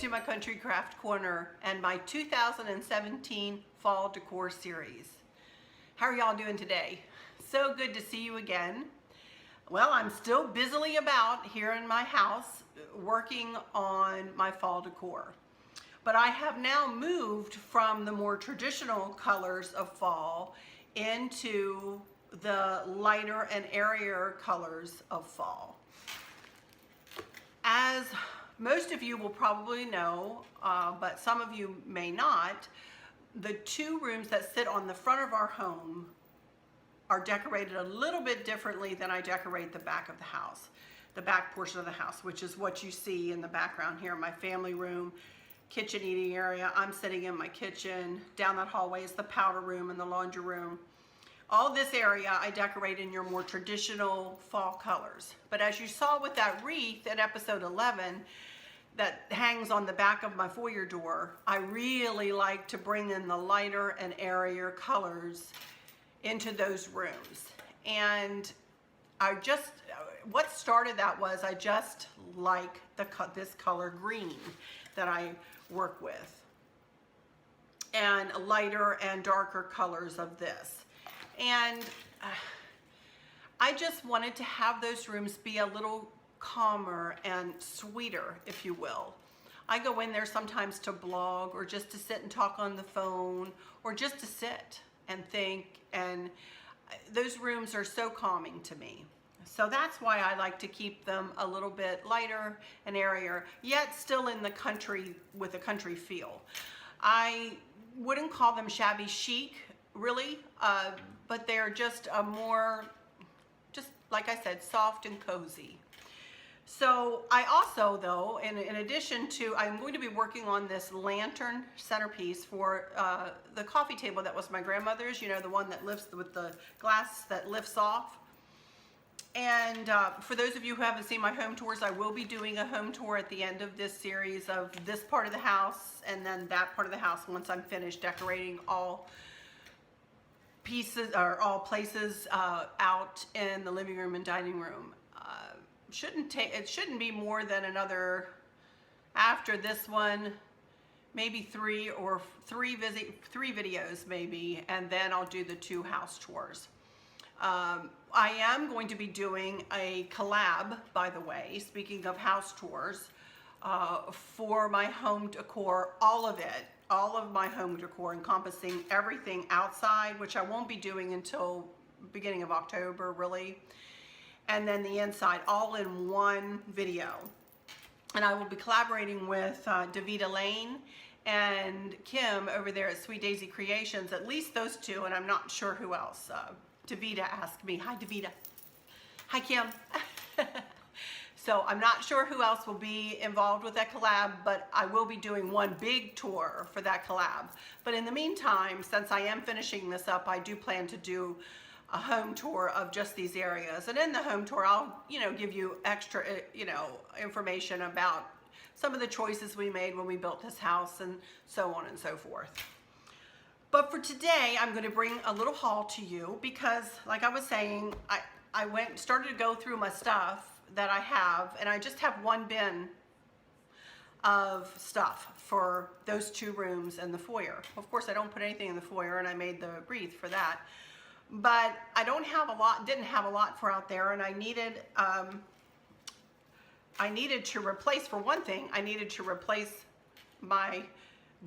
to my Country Craft Corner and my 2017 Fall Decor Series. How are y'all doing today? So good to see you again. Well, I'm still busily about here in my house working on my fall decor. But I have now moved from the more traditional colors of fall into the lighter and airier colors of fall. As most of you will probably know, but some of you may not, the two rooms that sit on the front of our home are decorated a little bit differently than I decorate the back of the house, the back portion of the house, which is what you see in the background here, my family room, kitchen eating area. I'm sitting in my kitchen. Down that hallway is the powder room and the laundry room. All this area I decorate in your more traditional fall colors. But as you saw with that wreath in episode 11 that hangs on the back of my foyer door, I really like to bring in the lighter and airier colors into those rooms. And what started that was I just like this color green that I work with, and lighter and darker colors of this. And I just wanted to have those rooms be a little calmer and sweeter, if you will. I go in there sometimes to blog or just to sit and talk on the phone or just to sit and think, and those rooms are so calming to me. So that's why I like to keep them a little bit lighter and airier, yet still in the country with a country feel. I wouldn't call them shabby chic, really, but they're just a more, just like I said, soft and cozy. So I also, though, in addition to, I'm going to be working on this lantern centerpiece for the coffee table that was my grandmother's, you know, the one that lifts with the glass that lifts off. And for those of you who haven't seen my home tours, I will be doing a home tour at the end of this series of this part of the house and then that part of the house once I'm finished decorating all pieces or all places out in the living room and dining room. It shouldn't be more than another, after this one, maybe three videos maybe, and then I'll do the 2 house tours. I am going to be doing a collab, by the way, speaking of house tours, for my home decor, all of it, all of my home decor, encompassing everything outside, which I won't be doing until beginning of October, really, and then the inside, all in one video. And I will be collaborating with Davita Lane and Kim over there at Sweet Daisy Creations, at least those two, and I'm not sure who else. Davita asked me. Hi, Davita. Hi, Kim. So I'm not sure who else will be involved with that collab, but I will be doing one big tour for that collab. But in the meantime, since I am finishing this up, I do plan to do a home tour of just these areas. And in the home tour, I'll, give you extra, information about some of the choices we made when we built this house and so on and so forth. But for today, I'm going to bring a little haul to you because, like I was saying, I started to go through my stuff that I have, and I just have one bin of stuff for those 2 rooms and the foyer. Of course, I don't put anything in the foyer, and I made the wreath for that. But I didn't have a lot for out there, and I needed to replace, for one thing, I needed to replace my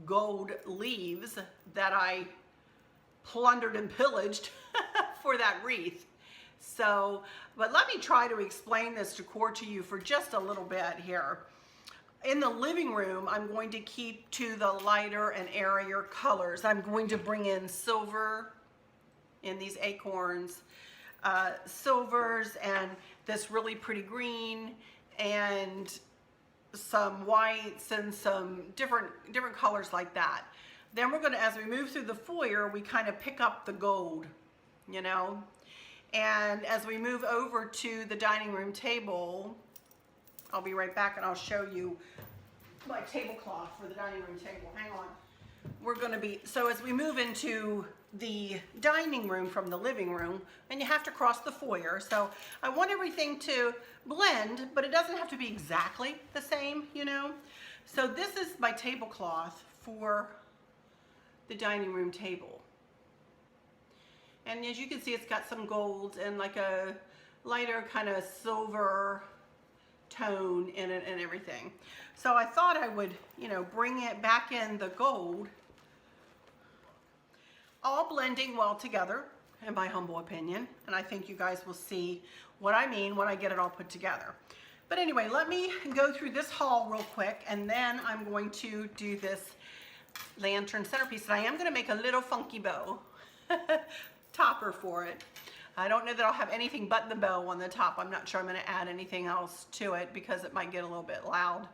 gold leaves that I plundered and pillaged for that wreath. So, but let me try to explain this decor to you for just a little bit here. In the living room, I'm going to keep to the lighter and airier colors. I'm going to bring in silver in these acorns, silvers, and this really pretty green, and some whites and some different colors like that. Then we're going to, as we move through the foyer, we kind of pick up the gold, and as we move over to the dining room table, I'll be right back and I'll show you my tablecloth for the dining room table. Hang on. We're going to be, so as we move into the dining room from the living room, and you have to cross the foyer, so I want everything to blend, but it doesn't have to be exactly the same, So this is my tablecloth for the dining room table. And as you can see, it's got some gold and like a lighter kind of silver tone in it and everything. So I thought I would, you know, bring it back in the gold, all blending well together, in my humble opinion. And I think you guys will see what I mean when I get it all put together. But anyway, let me go through this haul real quick, and then I'm going to do this lantern centerpiece. And I am gonna make a little funky bow topper for it. I don't know that I'll have anything but the bow on the top. I'm not sure I'm gonna add anything else to it because it might get a little bit loud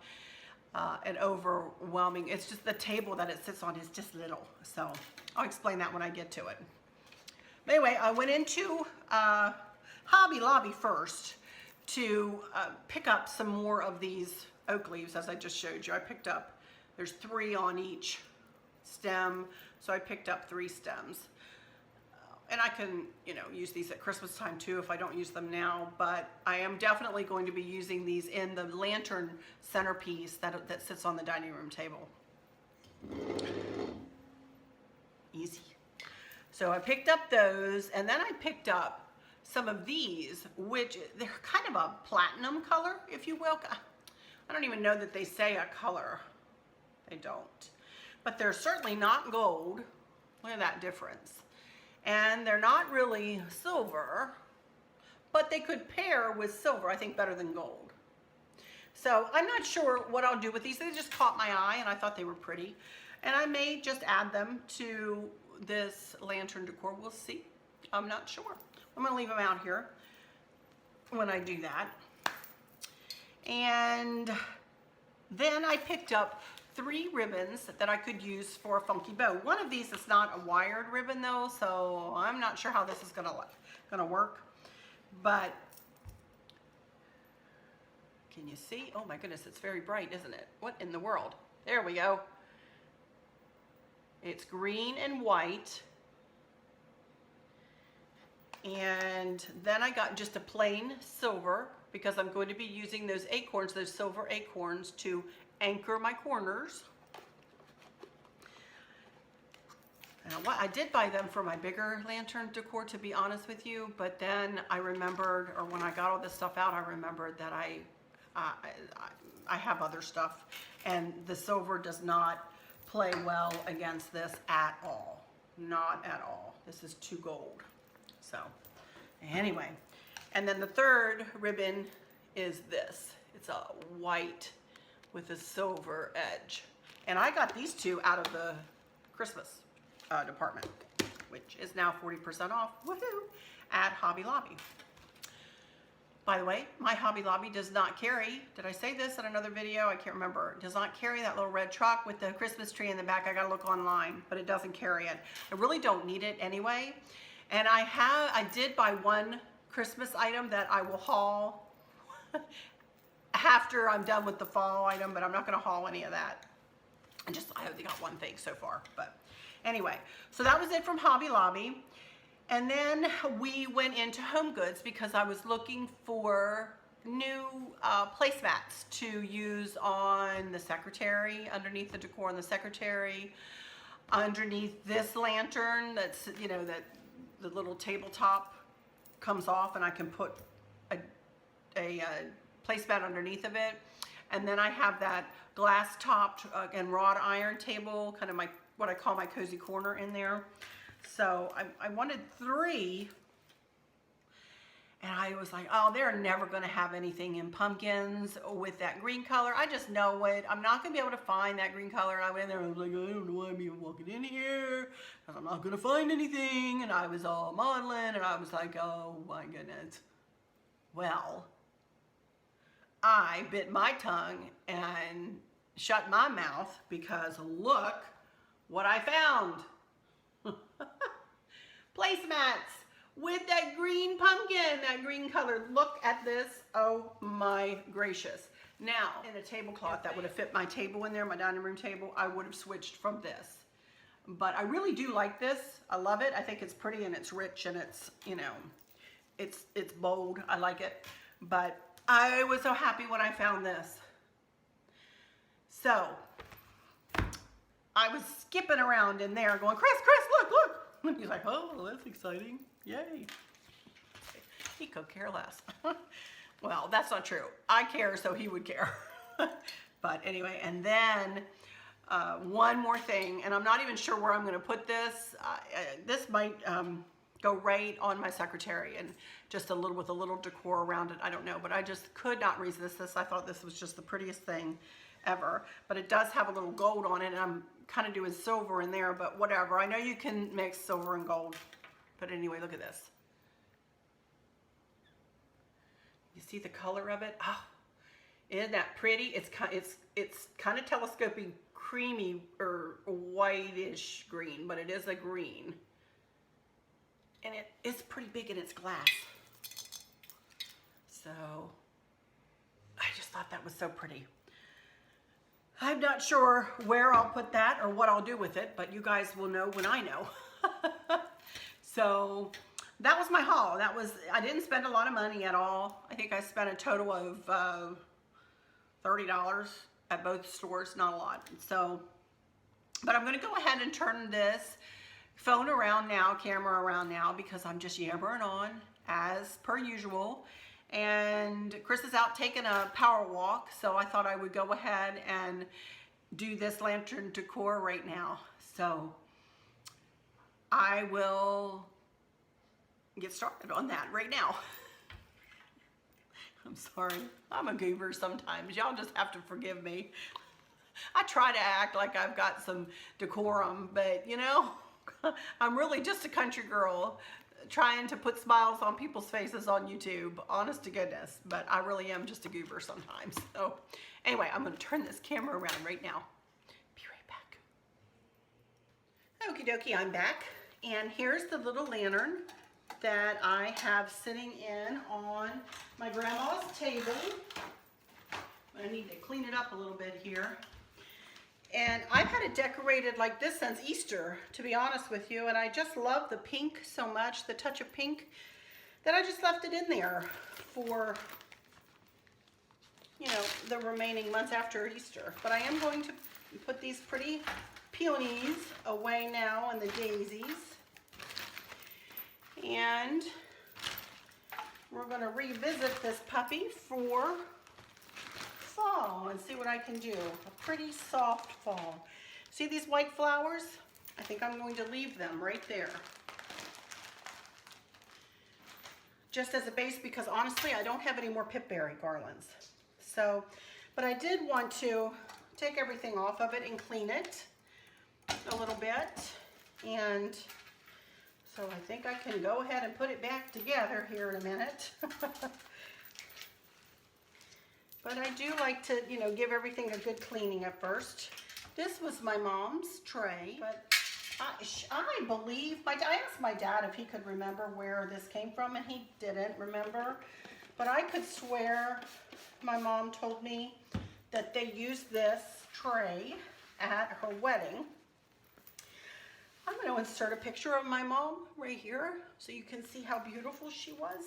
and overwhelming. It's just the table that it sits on is just little. So I'll explain that when I get to it. But anyway, I went into Hobby Lobby first to pick up some more of these oak leaves, as I just showed you. I picked up, there's 3 on each stem, so I picked up 3 stems. And I can, you know, use these at Christmas time too if I don't use them now, but I am definitely going to be using these in the lantern centerpiece that sits on the dining room table. Easy. So I picked up those, and then I picked up some of these, which they're kind of a platinum color, if you will. I don't even know that they say a color. They don't. But they're certainly not gold. Look at that difference. And they're not really silver, but they could pair with silver, I think, better than gold. So I'm not sure what I'll do with these. They just caught my eye, and I thought they were pretty. And I may just add them to this lantern decor. We'll see. I'm not sure. I'm gonna leave them out here when I do that. And then I picked up 3 ribbons that I could use for a funky bow. One of these is not a wired ribbon though, so I'm not sure how this is gonna work. But can you see? Oh my goodness, it's very bright, isn't it? What in the world? There we go. It's green and white. And then I got just a plain silver because I'm going to be using those acorns, those silver acorns, to anchor my corners. Now, I did buy them for my bigger lantern decor, to be honest with you, but then I remembered, or when I got all this stuff out, I remembered that I have other stuff, and the silver does not play well against this at all. Not at all. This is too gold. So anyway, and then the third ribbon is this. It's a white with a silver edge. And I got these 2 out of the Christmas department, which is now 40% off, woohoo, at Hobby Lobby. By the way, my Hobby Lobby does not carry, did I say this in another video? I can't remember. It does not carry that little red truck with the Christmas tree in the back. I gotta look online, but it doesn't carry it. I really don't need it anyway. And I did buy 1 Christmas item that I will haul after I'm done with the fall item, but I'm not gonna haul any of that. I only got 1 thing so far, but anyway. So that was it from Hobby Lobby. And then we went into Home Goods because I was looking for new placemats to use on the secretary, underneath the decor on the secretary, underneath this lantern that's, you know, that the little tabletop comes off and I can put a placemat underneath of it. And then I have that glass topped and wrought iron table, kind of what I call my cozy corner in there. So I wanted 3, and I was like, oh, they're never going to have anything in pumpkins with that green color. I just know it. I'm not going to be able to find that green color. And I went in there and I was like, I don't know why I'm even walking in here, because I'm not going to find anything. And I was all maudlin, and I was like, oh my goodness. Well, I bit my tongue and shut my mouth, because look what I found. Placemats with that green pumpkin, that green color. Look at this. Oh my gracious. Now, in a tablecloth that would have fit my table in there, my dining room table, I would have switched from this. But I really do like this. I love it. I think it's pretty and it's rich and it's, you know, it's bold. I like it. But I was so happy when I found this. So I was skipping around in there going, Chris, look, look. And he's like, oh, that's exciting. Yay. He could care less. Well, that's not true. I care, so he would care. But anyway, and then one more thing, and I'm not even sure where I'm going to put this. This might go right on my secretary and just with a little decor around it. I don't know, but I just could not resist this. I thought this was just the prettiest thing ever. But it does have a little gold on it, and I'm kind of doing silver in there, but whatever. I know you can mix silver and gold. But anyway, look at this. You see the color of it? Oh, isn't that pretty? It's kind of telescoping, creamy or whitish green, but it is a green. And it's pretty big in its glass. So I just thought that was so pretty. I'm not sure where I'll put that or what I'll do with it, but you guys will know when I know. So that was my haul. I didn't spend a lot of money at all. I think I spent a total of $30 at both stores, not a lot. So, but I'm gonna go ahead and turn this phone around now, camera around now, because I'm just yammering on as per usual. And Chris is out taking a power walk, so I thought I would go ahead and do this lantern decor right now. So I will get started on that right now. I'm sorry, I'm a goober sometimes. Y'all just have to forgive me. I try to act like I've got some decorum, but you know, I'm really just a country girl trying to put smiles on people's faces on YouTube, honest to goodness, but I really am just a goober sometimes. So anyway, I'm gonna turn this camera around right now. Be right back. Okie dokie, I'm back. And here's the little lantern that I have sitting in on my grandma's table. I need to clean it up a little bit here. And I've had it decorated like this since Easter, to be honest with you. And I just love the pink so much, the touch of pink, that I just left it in there for, you know, the remaining months after Easter. But I am going to put these pretty peonies away now and the daisies. And we're going to revisit this puppy for fall and see what I can do. A pretty soft fall. See these white flowers? I think I'm going to leave them right there. Just as a base, because honestly I don't have any more pipberry garlands. So, but I did want to take everything off of it and clean it a little bit. And so I think I can go ahead and put it back together here in a minute. But I do like to, you know, give everything a good cleaning at first. This was my mom's tray, but I believe, I asked my dad if he could remember where this came from, and he didn't remember. But I could swear my mom told me that they used this tray at her wedding. I'm going to insert a picture of my mom right here so you can see how beautiful she was.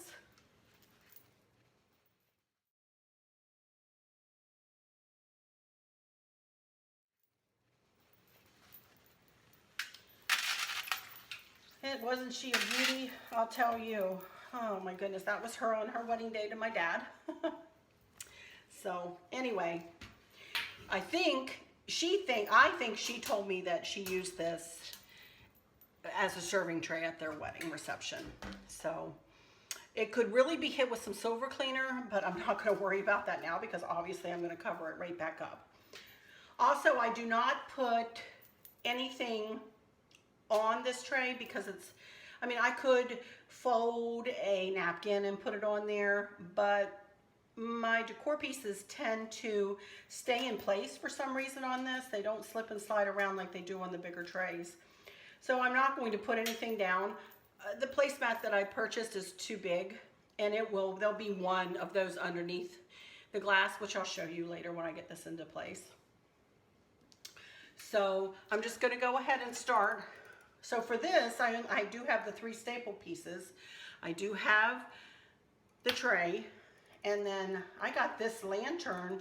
And wasn't she a beauty? I'll tell you. Oh my goodness, that was her on her wedding day to my dad. So anyway, I think she told me that she used this as a serving tray at their wedding reception. So it could really be hit with some silver cleaner, but I'm not going to worry about that now because obviously I'm going to cover it right back up. Also, I do not put anything on this tray because it's, I mean, I could fold a napkin and put it on there, but my decor pieces tend to stay in place for some reason on this. They don't slip and slide around like they do on the bigger trays. So I'm not going to put anything down. The placemat that I purchased is too big, and there'll be one of those underneath the glass, which I'll show you later when I get this into place. So I'm just going to go ahead and start. So for this, I do have the 3 staple pieces. I do have the tray, and then I got this lantern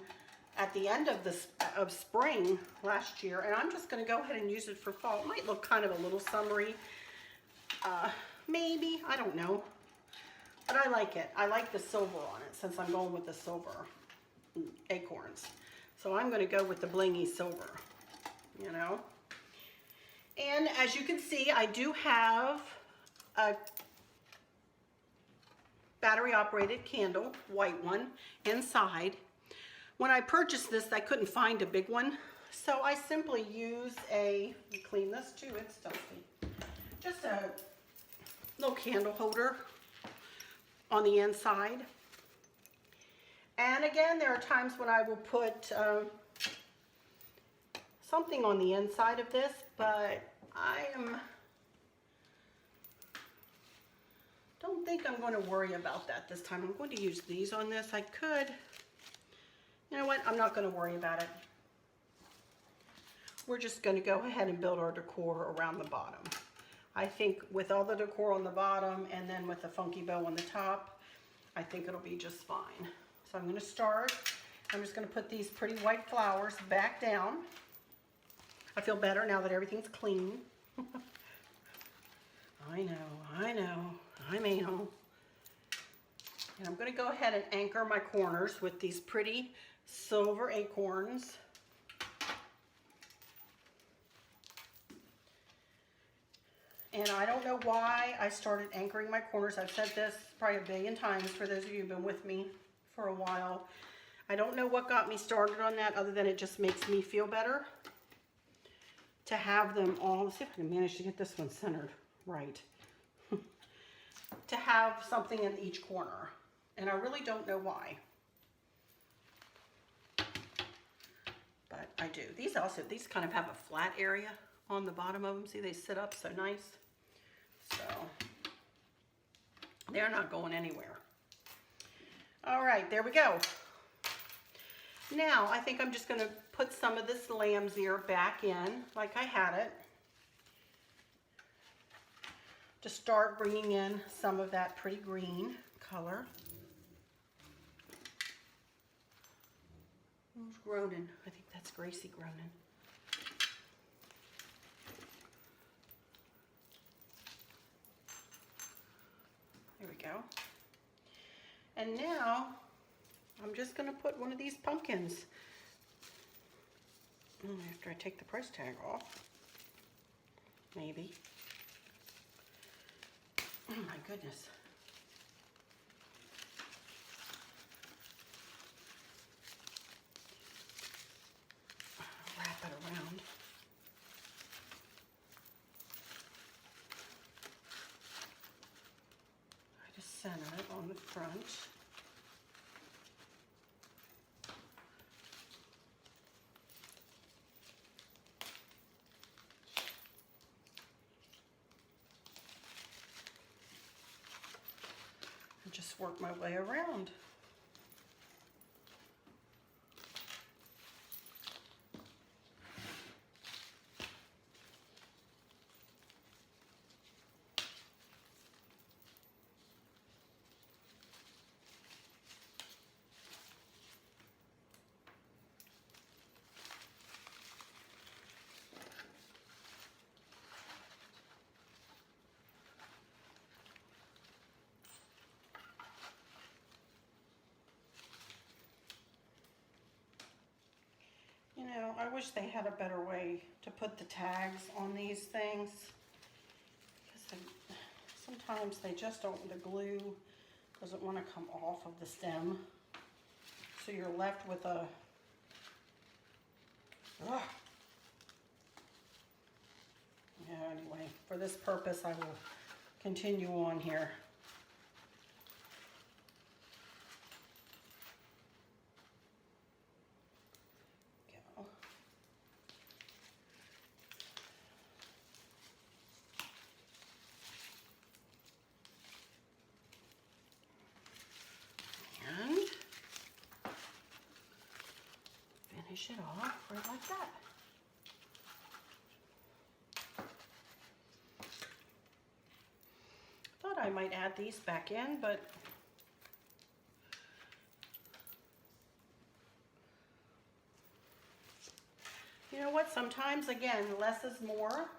at the end of spring last year, and I'm just going to go ahead and use it for fall. It might look kind of a little summery, maybe, I don't know, but I like it. I like the silver on it since I'm going with the silver acorns. So I'm going to go with the blingy silver, you know. And as you can see, I do have a battery operated candle, white one, inside. When I purchased this, I couldn't find a big one, so I simply use clean this too, it's dusty, just a little candle holder on the inside. And again, there are times when I will put something on the inside of this, but don't think I'm going to worry about that this time. I'm going to use these on this. I could, you know what, I'm not going to worry about it. We're just going to go ahead and build our decor around the bottom. I think with all the decor on the bottom and then with the funky bow on the top, I think it'll be just fine. So I'm going to start. I'm just going to put these pretty white flowers back down. I feel better now that everything's clean. I know, I'm anal. And I'm going to go ahead and anchor my corners with these pretty silver acorns. And I don't know why I started anchoring my corners. I've said this probably a billion times for those of you who've been with me for a while. I don't know what got me started on that other than it just makes me feel better to have them all. Let's see if I can manage to get this one centered right. To have something in each corner. And I really don't know why. But I do. These kind of have a flat area on the bottom of them. See, they sit up so nice. So they're not going anywhere. All right, there we go. Now I think I'm just going to put some of this lamb's ear back in like I had it, to start bringing in some of that pretty green color. Who's groaning? I think that's Gracie groaning. There we go. And now I'm just going to put one of these pumpkins. After I take the price tag off. Maybe. Oh my goodness. I'll wrap it around. I just center it on the front. Just work my way around. You know, I wish they had a better way to put the tags on these things, because sometimes they just don't, the glue doesn't want to come off of the stem, so you're left with a, ugh. Yeah, anyway, for this purpose I will continue on here. Finish it off right like that. Thought I might add these back in, but You know what? Sometimes, again, less is more.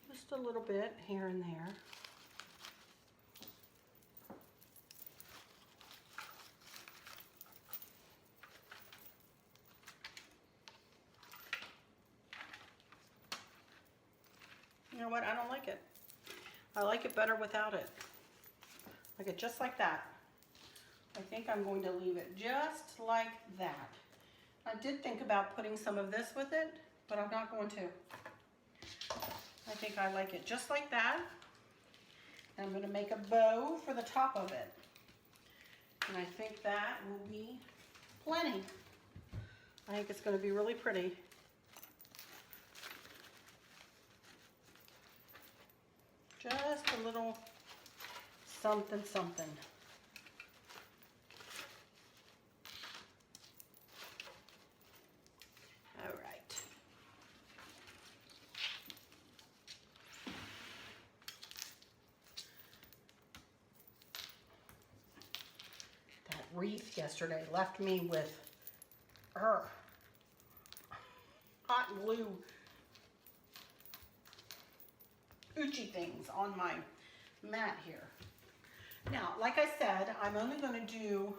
Just a little bit here and there. You know what? I don't like it. I like it better without it. Like it just like that. I think I'm going to leave it just like that. I did think about putting some of this with it, but I'm not going to. I think I like it just like that. And I'm going to make a bow for the top of it. And I think that will be plenty. I think it's going to be really pretty. Just a little something, something. All right. That wreath yesterday left me with hot glue Oochie things on my mat here. Now, like I said, I'm only going to do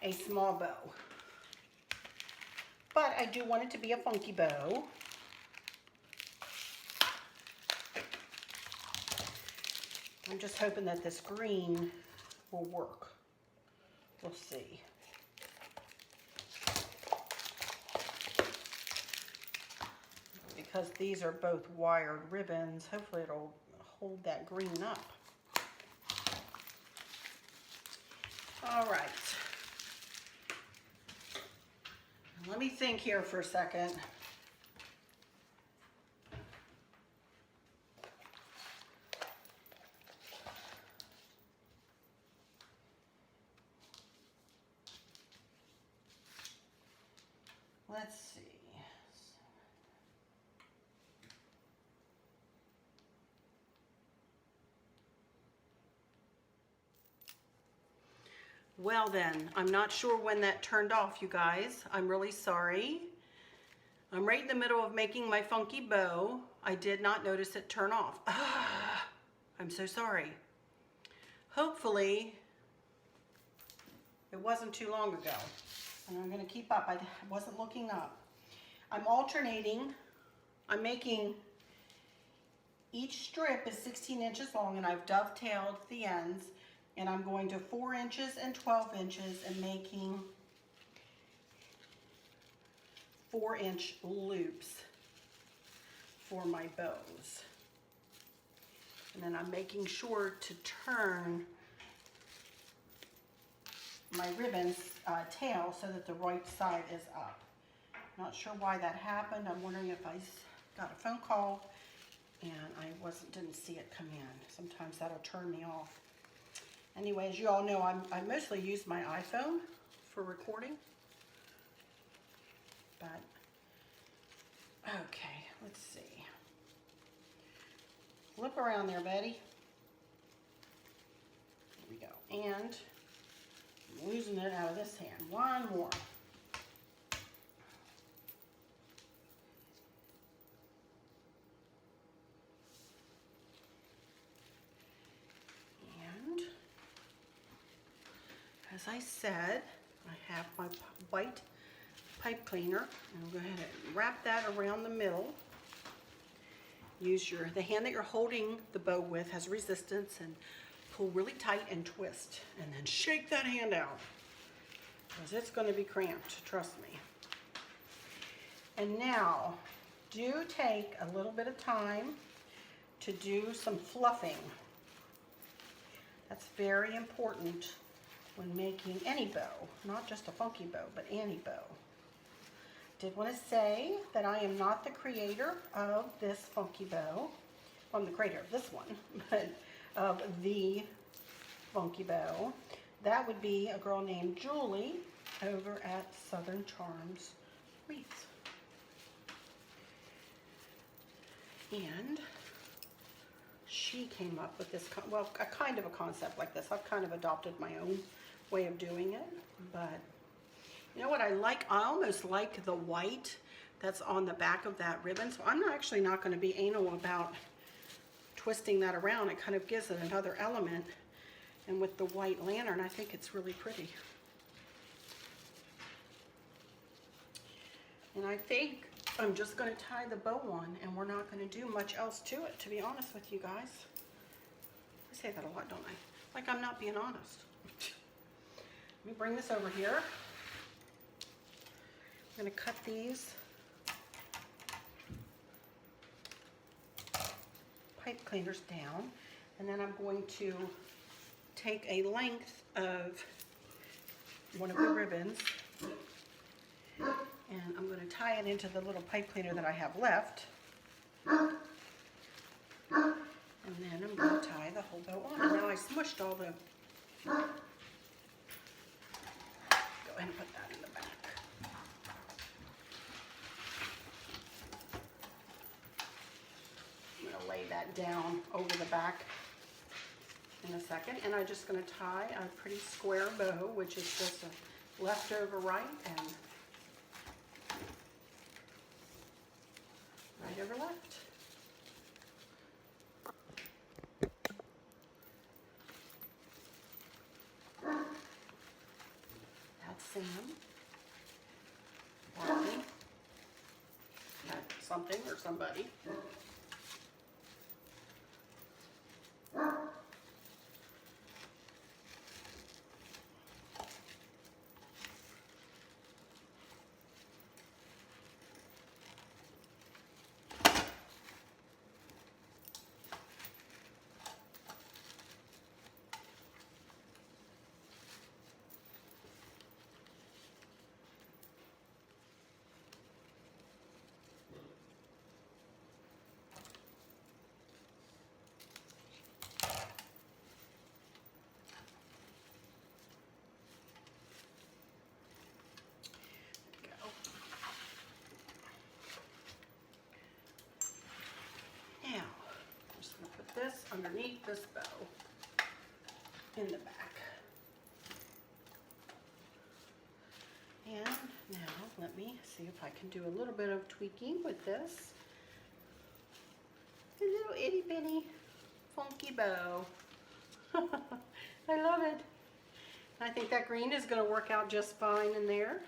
a small bow. But I do want it to be a funky bow. I'm just hoping that this green will work. We'll see. Because these are both wired ribbons, hopefully it'll hold that green up. All right. Let me think here for a second. Let's see. Well then, I'm not sure when that turned off, you guys. I'm really sorry. I'm right in the middle of making my funky bow. I did not notice it turn off. I'm so sorry. Hopefully, it wasn't too long ago. And I'm gonna keep up. I wasn't looking up. I'm alternating. I'm making, each strip is 16 inches long and I've dovetailed the ends. And I'm going to 4 inches and 12 inches and making 4-inch loops for my bows. And then I'm making sure to turn my ribbon's tail so that the right side is up. Not sure why that happened. I'm wondering if I got a phone call and I didn't see it come in. Sometimes that'll turn me off. Anyway, as you all know, I mostly use my iPhone for recording. But, okay, let's see. Flip around there, Betty. There we go. And I'm losing it out of this hand. One more. As I said, I have my white pipe cleaner, and I'll go ahead and wrap that around the middle. Use the hand that you're holding the bow with has resistance, and pull really tight and twist, and then shake that hand out, because it's going to be cramped, trust me. And now, do take a little bit of time to do some fluffing. That's very important when making any bow, not just a funky bow, but any bow. Did want to say that I am not the creator of this funky bow. Well, I'm the creator of this one, but of the funky bow. That would be a girl named Julie over at Southern Charms Wreaths. And she came up with this, well, a kind of a concept like this. I've kind of adopted my own way of doing it, but you know what I like? I almost like the white that's on the back of that ribbon, so I'm actually not going to be anal about twisting that around. It kind of gives it another element, and with the white lantern, I think it's really pretty. And I think I'm just going to tie the bow on, and we're not going to do much else to it, to be honest with you guys. I say that a lot, don't I? Like I'm not being honest. Let me bring this over here. I'm going to cut these pipe cleaners down, and then I'm going to take a length of one of the ribbons, and I'm going to tie it into the little pipe cleaner that I have left, and then I'm going to tie the whole bow on. And now I smushed all the, go ahead and put that in the back. I'm going to lay that down over the back in a second, and I'm just going to tie a pretty square bow, which is just a leftover right and right over left. That's Sam. Barking at something or somebody. This underneath this bow in the back. And now let me see if I can do a little bit of tweaking with this. A little itty bitty funky bow. I love it. I think that green is going to work out just fine in there.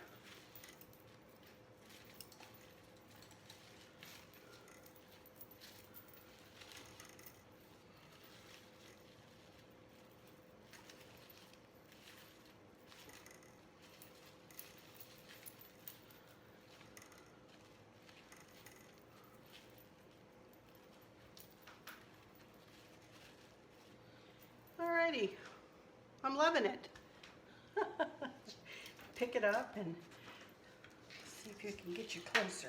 Alrighty, I'm loving it. Pick it up and see if you can get you closer.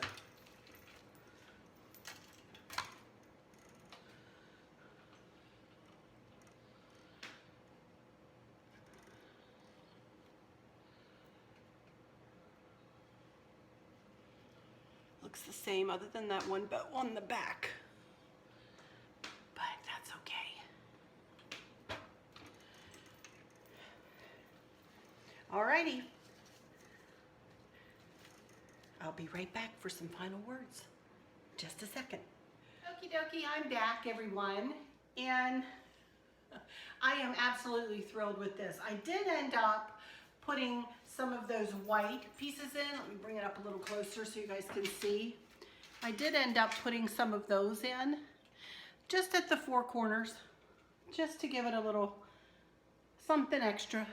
Looks the same other than that one bow on the back. Alrighty, I'll be right back for some final words. Just a second. Okie dokie, I'm back, everyone, and I am absolutely thrilled with this. I did end up putting some of those white pieces in. Let me bring it up a little closer so you guys can see. I did end up putting some of those in, just at the four corners, just to give it a little something extra.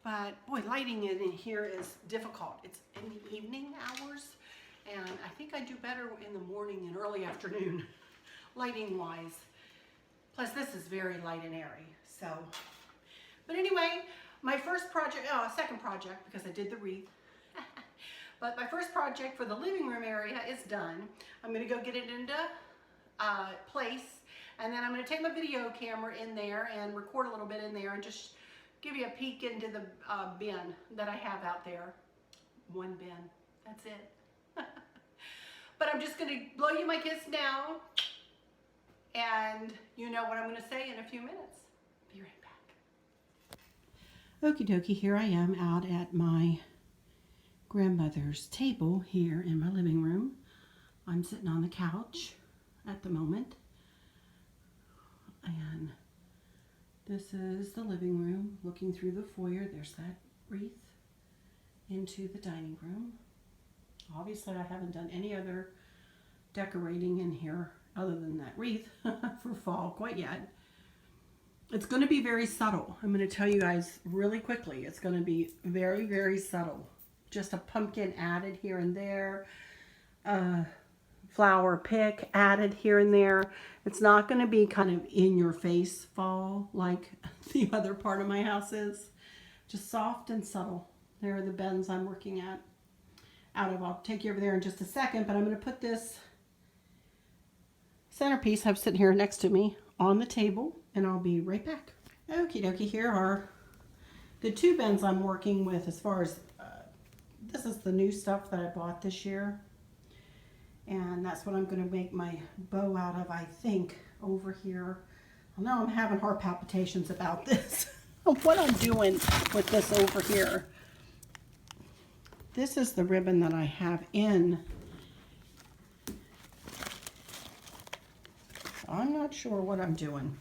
But boy, lighting it in here is difficult. It's in the evening hours, and I think I do better in the morning and early afternoon, lighting wise. Plus this is very light and airy, so. But anyway, my first project, second project, because I did the wreath. But my first project for the living room area is done. I'm gonna go get it into place, and then I'm gonna take my video camera in there and record a little bit in there and just give you a peek into the bin that I have out there. One bin, that's it. But I'm just gonna blow you my kiss now And you know what I'm going to say in a few minutes. Be right back. Okie dokie, here I am out at my grandmother's table here in my living room. I'm sitting on the couch at the moment. And this is the living room, looking through the foyer. There's that wreath into the dining room. Obviously, I haven't done any other decorating in here other than that wreath for fall quite yet. It's going to be very subtle. I'm going to tell you guys really quickly. It's going to be very, very subtle. Just a pumpkin added here and there. Flower pick added here and there. It's not going to be kind of in your face fall like the other part of my house is. Just soft and subtle. There are the bends I'm working at. I'll take you over there in just a second, but I'm going to put this centerpiece I'm sitting here next to me on the table, and I'll be right back. Okie dokie, here are the two bends I'm working with as far as, this is the new stuff that I bought this year. And that's what I'm going to make my bow out of, I think, over here. I know I'm having heart palpitations about this. What I'm doing with this over here. This is the ribbon that I have in. I'm not sure what I'm doing.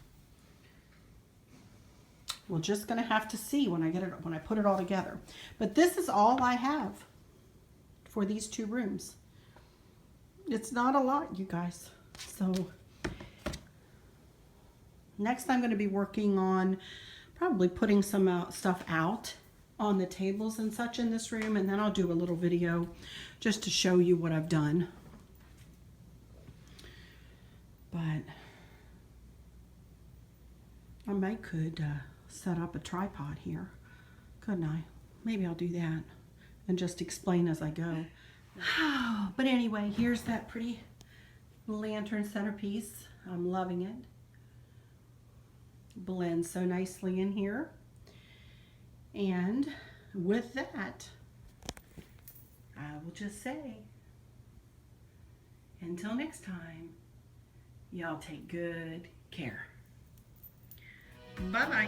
We're just going to have to see when I put it all together. But this is all I have for these two rooms. It's not a lot, you guys. So next I'm going to be working on probably putting some stuff out on the tables and such in this room, and then I'll do a little video just to show you what I've done. But I could set up a tripod here, couldn't I? Maybe I'll do that and just explain as I go. But anyway, here's that pretty lantern centerpiece. I'm loving it. Blends so nicely in here. And with that, I will just say, until next time, y'all take good care. Bye-bye.